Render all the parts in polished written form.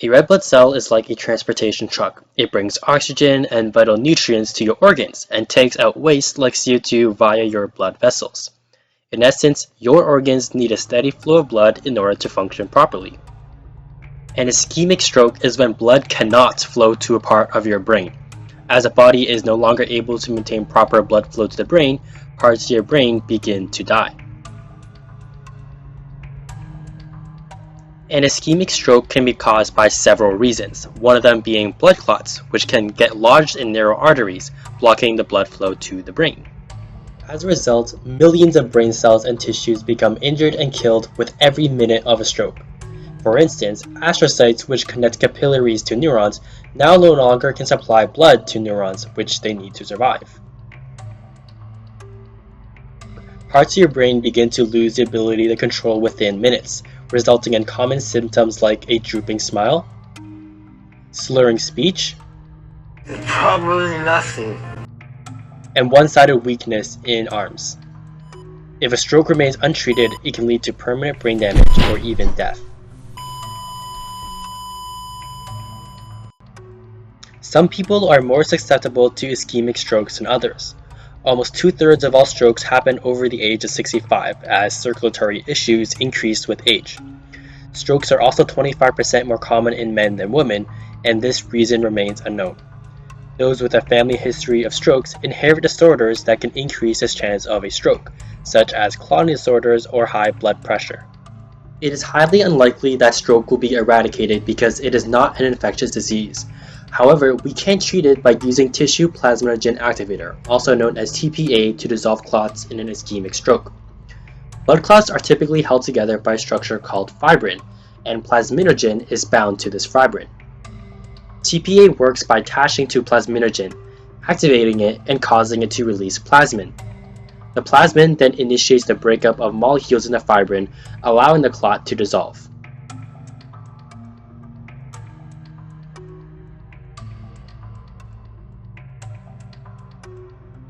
A red blood cell is like a transportation truck. It brings oxygen and vital nutrients to your organs and takes out waste like CO2 via your blood vessels. In essence, your organs need a steady flow of blood in order to function properly. An ischemic stroke is when blood cannot flow to a part of your brain. As the body is no longer able to maintain proper blood flow to the brain, parts of your brain begin to die. An ischemic stroke can be caused by several reasons, one of them being blood clots, which can get lodged in narrow arteries, blocking the blood flow to the brain. As a result, millions of brain cells and tissues become injured and killed with every minute of a stroke. For instance, astrocytes, which connect capillaries to neurons, now no longer can supply blood to neurons, which they need to survive. Parts of your brain begin to lose the ability to control within minutes, resulting in common symptoms like a drooping smile, slurring speech, probably nothing, and one-sided weakness in arms. If a stroke remains untreated, it can lead to permanent brain damage or even death. Some people are more susceptible to ischemic strokes than others. Almost 2/3 of all strokes happen over the age of 65 as circulatory issues increase with age. Strokes are also 25% more common in men than women, and this reason remains unknown. Those with a family history of strokes inherit disorders that can increase this chance of a stroke, such as clotting disorders or high blood pressure. It is highly unlikely that stroke will be eradicated because it is not an infectious disease. However, we can treat it by using tissue plasminogen activator, also known as TPA, to dissolve clots in an ischemic stroke. Blood clots are typically held together by a structure called fibrin, and plasminogen is bound to this fibrin. TPA works by attaching to plasminogen, activating it, and causing it to release plasmin. The plasmin then initiates the breakup of molecules in the fibrin, allowing the clot to dissolve.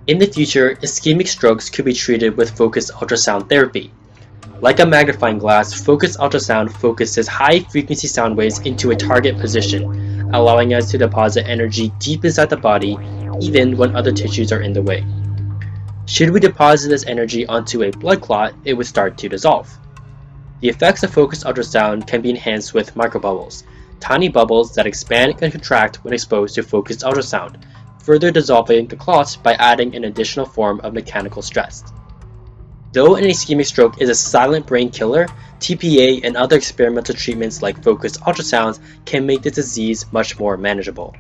In the future, ischemic strokes could be treated with focused ultrasound therapy. Like a magnifying glass, focused ultrasound focuses high-frequency sound waves into a target position, allowing us to deposit energy deep inside the body, even when other tissues are in the way. Should we deposit this energy onto a blood clot, it would start to dissolve. The effects of focused ultrasound can be enhanced with microbubbles, tiny bubbles that expand and contract when exposed to focused ultrasound, further dissolving the clots by adding an additional form of mechanical stress. Though an ischemic stroke is a silent brain killer, TPA and other experimental treatments like focused ultrasounds can make the disease much more manageable.